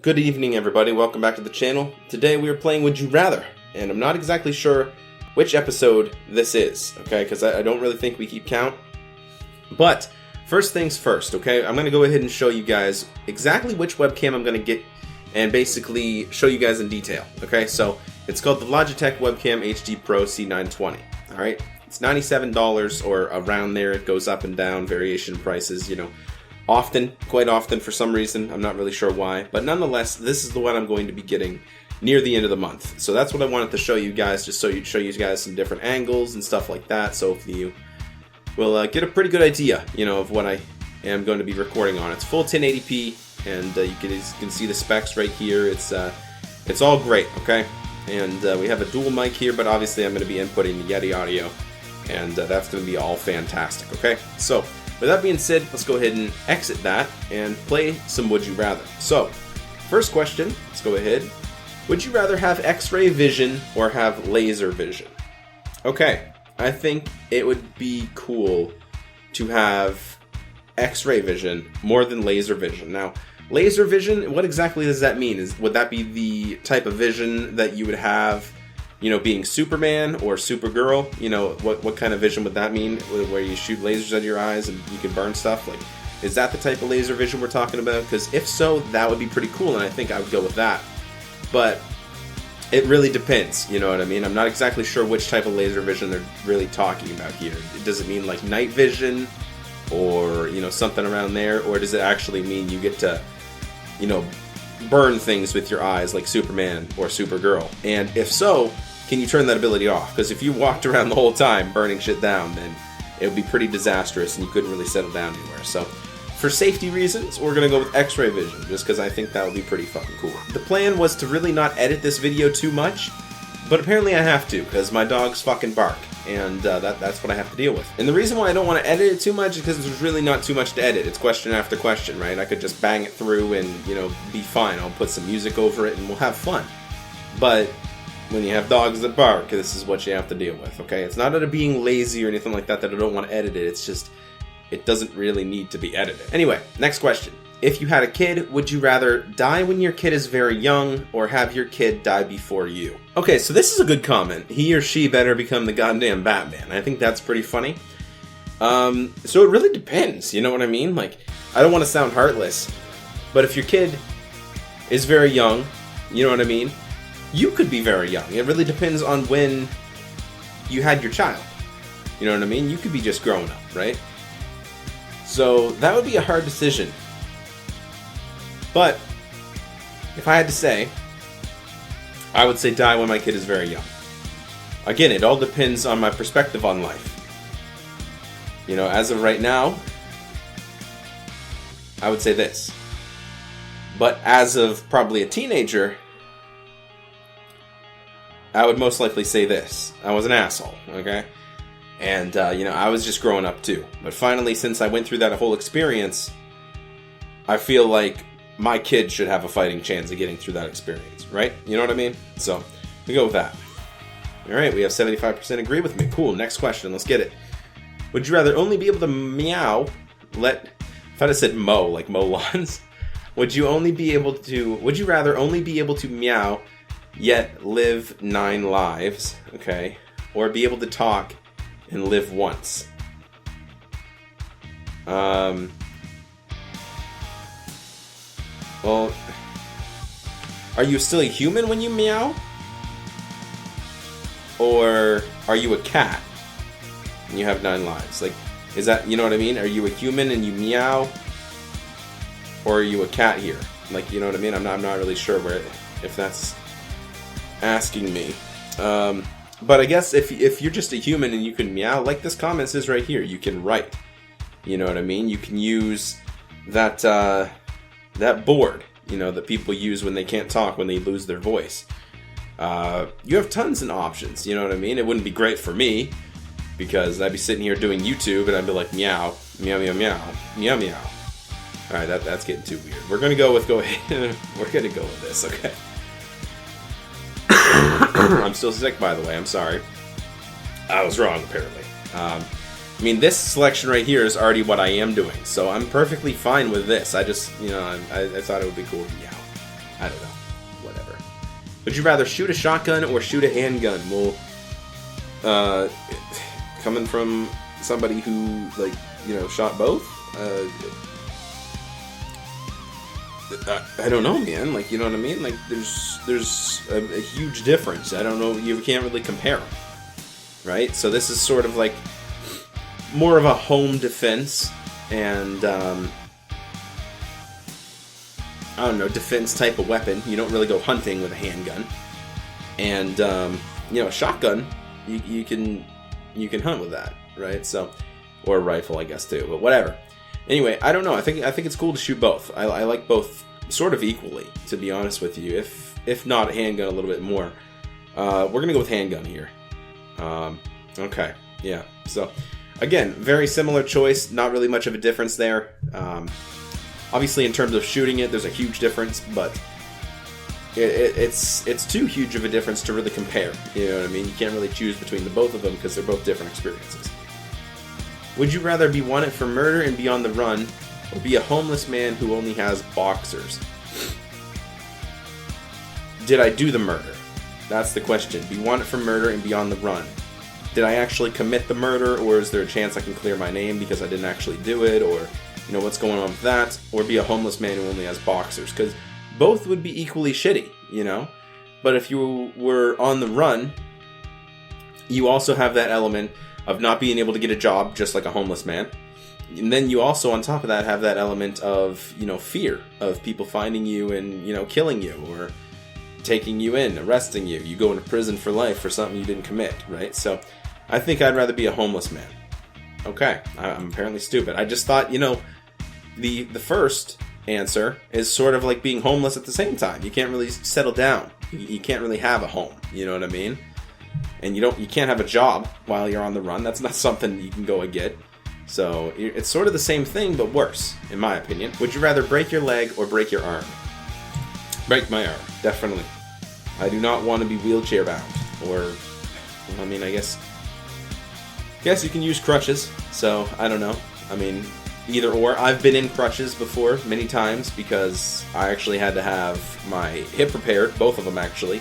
Good evening, everybody. Welcome back to the channel. Today we are playing Would You Rather, and I'm not exactly sure which episode this is, okay, because I don't really think we keep count. But first things first, okay, I'm going to go ahead and show you guys exactly which webcam I'm going to get and basically show you guys in detail, okay? So it's called the Logitech Webcam HD Pro C920, alright? It's $97 or around there. It goes up and down, variation prices, you know. Quite often for some reason, I'm not really sure why, but nonetheless, this is the one I'm going to be getting near the end of the month. So that's what I wanted to show you guys, just so you'd show you guys some different angles and stuff like that, so if you will get a pretty good idea, you know, of what I am going to be recording on. It's full 1080p, and you can see the specs right here. It's all great, okay? And we have a dual mic here, but obviously I'm going to be inputting the Yeti audio, and that's going to be all fantastic, okay? So with that being said, let's go ahead and exit that and play some Would You Rather. So, first question, let's go ahead. Would you rather have X-ray vision or have laser vision? Okay, I think it would be cool to have X-ray vision more than laser vision. Now, laser vision, what exactly does that mean? Would that be the type of vision that you would have, you know, being Superman or Supergirl? You know, what kind of vision would that mean? Where you shoot lasers out of your eyes and you can burn stuff? Like, is that the type of laser vision we're talking about? Because if so, that would be pretty cool, and I think I would go with that. But it really depends, you know what I mean? I'm not exactly sure which type of laser vision they're really talking about here. Does it mean like night vision or, you know, something around there? Or does it actually mean you get to, you know, burn things with your eyes like Superman or Supergirl? And if so, can you turn that ability off? Because if you walked around the whole time burning shit down, then it would be pretty disastrous and you couldn't really settle down anywhere. So for safety reasons, we're going to go with X-ray vision, just because I think that would be pretty fucking cool. The plan was to really not edit this video too much, but apparently I have to, because my dogs fucking bark, and that's what I have to deal with. And the reason why I don't want to edit it too much is because there's really not too much to edit. It's question after question, right? I could just bang it through and, you know, be fine. I'll put some music over it and we'll have fun. But when you have dogs that bark, this is what you have to deal with, okay? It's not out of being lazy or anything like that I don't want to edit it. It's just, it doesn't really need to be edited. Anyway, next question. If you had a kid, would you rather die when your kid is very young or have your kid die before you? Okay, so this is a good comment. He or she better become the goddamn Batman. I think that's pretty funny. So it really depends, you know what I mean? Like, I don't want to sound heartless, but if your kid is very young, you know what I mean? You could be very young. It really depends on when you had your child. You know what I mean? You could be just growing up, right? So that would be a hard decision. But if I had to say, I would say die when my kid is very young. Again, it all depends on my perspective on life. You know, as of right now, I would say this. But as of probably a teenager, I would most likely say this. I was an asshole, okay? And, you know, I was just growing up too. But finally, since I went through that whole experience, I feel like my kid should have a fighting chance of getting through that experience, right? You know what I mean? So, we go with that. Alright, we have 75% agree with me. Cool, next question, let's get it. Would you rather only be able to meow, if I'd have said mow, like mow lawns, would you rather only be able to meow, yet live 9 lives, okay? Or be able to talk and live once? Well, are you still a human when you meow? Or are you a cat and you have 9 lives? Like, is that, you know what I mean? Are you a human and you meow? Or are you a cat here? Like, you know what I mean? I'm not really sure if that's asking me. But I guess if you're just a human and you can meow, like this comment says right here, you can write. You know what I mean? You can use that board, you know, that people use when they can't talk, when they lose their voice. You have tons of options, you know what I mean? It wouldn't be great for me, because I'd be sitting here doing YouTube and I'd be like, meow, meow, meow, meow, meow, meow. Alright, that's getting too weird. We're gonna go with this, okay? I'm still sick, by the way. I'm sorry. I was wrong, apparently. I mean, this selection right here is already what I am doing, so I'm perfectly fine with this. I just, you know, I thought it would be cool to meow. I don't know. Whatever. Would you rather shoot a shotgun or shoot a handgun? Well, coming from somebody who, like, you know, shot both, I don't know, man. Like, you know what I mean? Like, there's a huge difference. I don't know. You can't really compare them, right? So this is sort of like more of a home defense and I don't know, defense type of weapon. You don't really go hunting with a handgun, and you know, a shotgun, you can hunt with that, right? So, or a rifle, I guess, too. But whatever. Anyway, I don't know. I think it's cool to shoot both. I like both sort of equally, to be honest with you. If not a handgun, a little bit more. We're gonna go with handgun here. Okay, yeah. So, again, very similar choice. Not really much of a difference there. Obviously, in terms of shooting it, there's a huge difference, but it's too huge of a difference to really compare. You know what I mean? You can't really choose between the both of them because they're both different experiences. Would you rather be wanted for murder and be on the run, or be a homeless man who only has boxers? Did I do the murder? That's the question. Be wanted for murder and be on the run. Did I actually commit the murder, or is there a chance I can clear my name because I didn't actually do it, or, you know, what's going on with that? Or be a homeless man who only has boxers? Because both would be equally shitty, you know? But if you were on the run, you also have that element of not being able to get a job, just like a homeless man. And then you also, on top of that, have that element of, you know, fear of people finding you and, you know, killing you or taking you in, arresting you. You go into prison for life for something you didn't commit, right? So I think I'd rather be a homeless man. Okay, I'm apparently stupid. I just thought, you know, the first answer is sort of like being homeless at the same time. You can't really settle down. You can't really have a home, you know what I mean? And you can't have a job while you're on the run. That's not something you can go and get. So it's sort of the same thing, but worse, in my opinion. Would you rather break your leg or break your arm? Break my arm, definitely. I do not want to be wheelchair bound. Or, I mean, I guess you can use crutches. So I don't know. I mean, either or. I've been in crutches before many times because I actually had to have my hip repaired, both of them actually.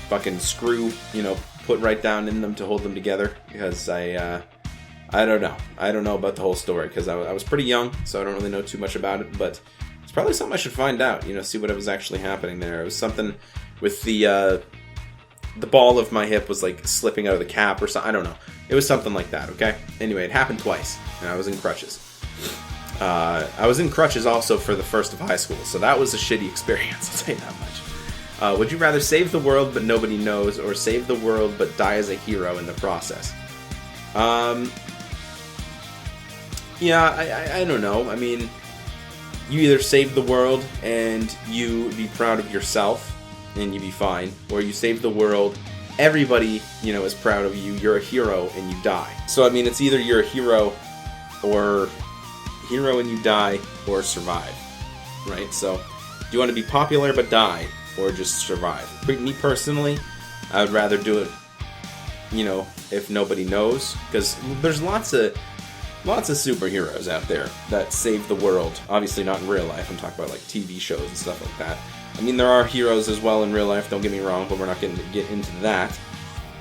Fucking screw, you know, put right down in them to hold them together because I don't know. I don't know about the whole story because I was pretty young, so I don't really know too much about it, but it's probably something I should find out, you know, see what was actually happening there. It was something with the ball of my hip was like slipping out of the cap or something. I don't know. It was something like that, okay? Anyway, it happened twice, and I was in crutches. I was in crutches also for the first of high school, so that was a shitty experience, I'll tell you that much. Would you rather save the world but nobody knows, or save the world but die as a hero in the process? Yeah, I don't know. I mean, you either save the world and you be proud of yourself and you be fine, or you save the world, everybody, you know, is proud of you, you're a hero, and you die. So, I mean, it's either you're a hero and you die, or survive, right? So, do you want to be popular but die, or just survive? Me personally, I would rather do it, you know, if nobody knows, because there's lots of superheroes out there that save the world. Obviously not in real life, I'm talking about like TV shows and stuff like that. I mean, there are heroes as well in real life, don't get me wrong, but we're not going to get into that.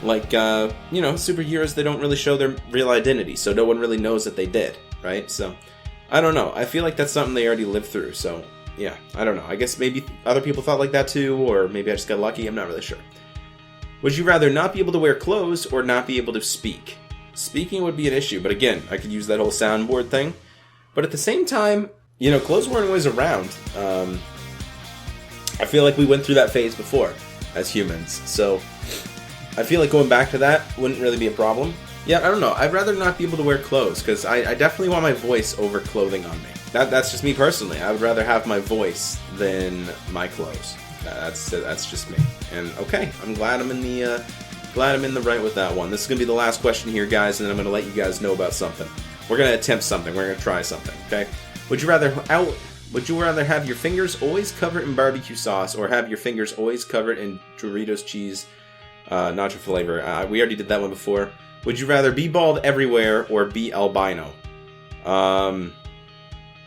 Like, you know, superheroes, they don't really show their real identity, so no one really knows that they did, right? So, I don't know. I feel like that's something they already lived through, so, yeah, I don't know. I guess maybe other people thought like that too, or maybe I just got lucky, I'm not really sure. Would you rather not be able to wear clothes or not be able to speak? Speaking would be an issue, but again, I could use that whole soundboard thing. But at the same time, you know, clothes weren't always around. I feel like we went through that phase before as humans, so I feel like going back to that wouldn't really be a problem. Yeah, I don't know. I'd rather not be able to wear clothes, because I definitely want my voice over clothing on me. That's just me personally. I would rather have my voice than my clothes. That's just me. And okay, I'm glad I'm in the right with that one. This is gonna be the last question here, guys, and then I'm gonna let you guys know about something. We're gonna attempt something. We're gonna try something. Okay? Would you rather have your fingers always covered in barbecue sauce, or have your fingers always covered in Doritos cheese nacho flavor? We already did that one before. Would you rather be bald everywhere or be albino?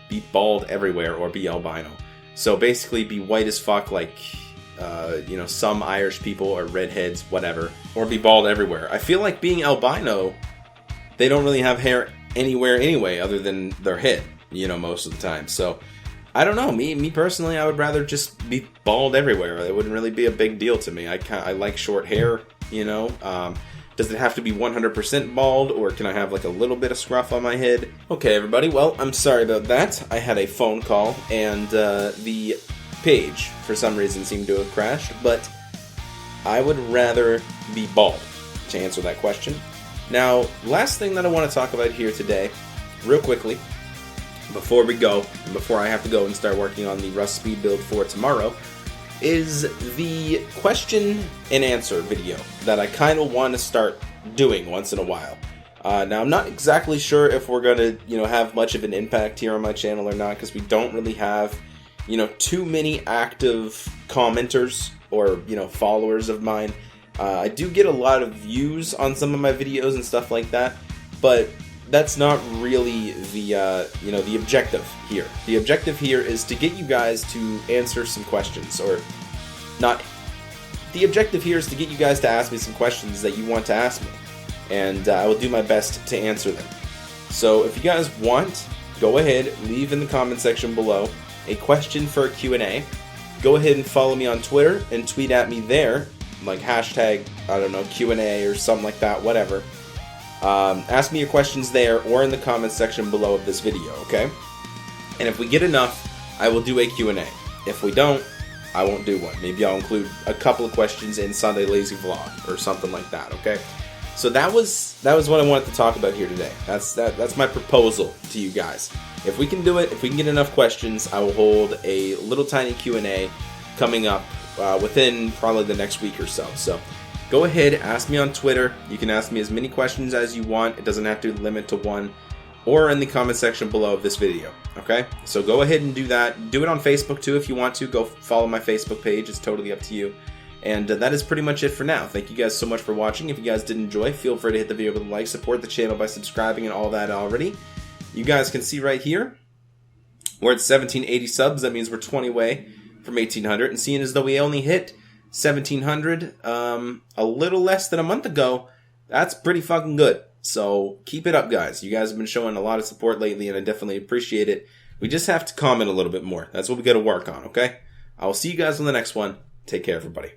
Be bald everywhere or be albino. So basically be white as fuck like, some Irish people or redheads, whatever. Or be bald everywhere. I feel like being albino, they don't really have hair anywhere anyway other than their head, most of the time. So, I don't know. Me personally, I would rather just be bald everywhere. It wouldn't really be a big deal to me. I like short hair, Does it have to be 100% bald, or can I have like a little bit of scruff on my head? Okay, everybody. Well, I'm sorry about that. I had a phone call, and the page, for some reason, seemed to have crashed, but I would rather be bald, to answer that question. Now, last thing that I want to talk about here today, real quickly, before we go, and before I have to go and start working on the Rust speed build for tomorrow, is the question and answer video that I kind of want to start doing once in a while. Now, I'm not exactly sure if we're going to, have much of an impact here on my channel or not, because we don't really have, too many active commenters or, followers of mine. I do get a lot of views on some of my videos and stuff like that, but that's not really the, the objective here. The objective here is to get you guys to answer some questions, or not. The objective here is to get you guys to ask me some questions that you want to ask me, and I will do my best to answer them. So if you guys want, go ahead, leave in the comment section below a question for a Q&A. Go ahead and follow me on Twitter and tweet at me there, like hashtag, I don't know, Q&A or something like that, whatever. Ask me your questions there or in the comments section below of this video, okay? And if we get enough, I will do a Q&A. If we don't, I won't do one. Maybe I'll include a couple of questions in Sunday Lazy Vlog or something like that, okay? So that was what I wanted to talk about here today. That's my proposal to you guys. If we can do it, if we can get enough questions, I will hold a little tiny Q&A coming up within probably the next week or so. So go ahead, ask me on Twitter. You can ask me as many questions as you want. It doesn't have to limit to one. Or in the comment section below of this video, okay? So go ahead and do that. Do it on Facebook too if you want to. Go follow my Facebook page. It's totally up to you. And that is pretty much it for now. Thank you guys so much for watching. If you guys did enjoy, feel free to hit the video with a like. Support the channel by subscribing and all that already. You guys can see right here, we're at 1780 subs. That means we're 20 away from 1800. And seeing as though we only hit 1700 a little less than a month ago, that's pretty fucking good. So keep it up, guys. You guys have been showing a lot of support lately, and I definitely appreciate it. We just have to comment a little bit more. That's what we got to work on, okay? I will see you guys on the next one. Take care, everybody.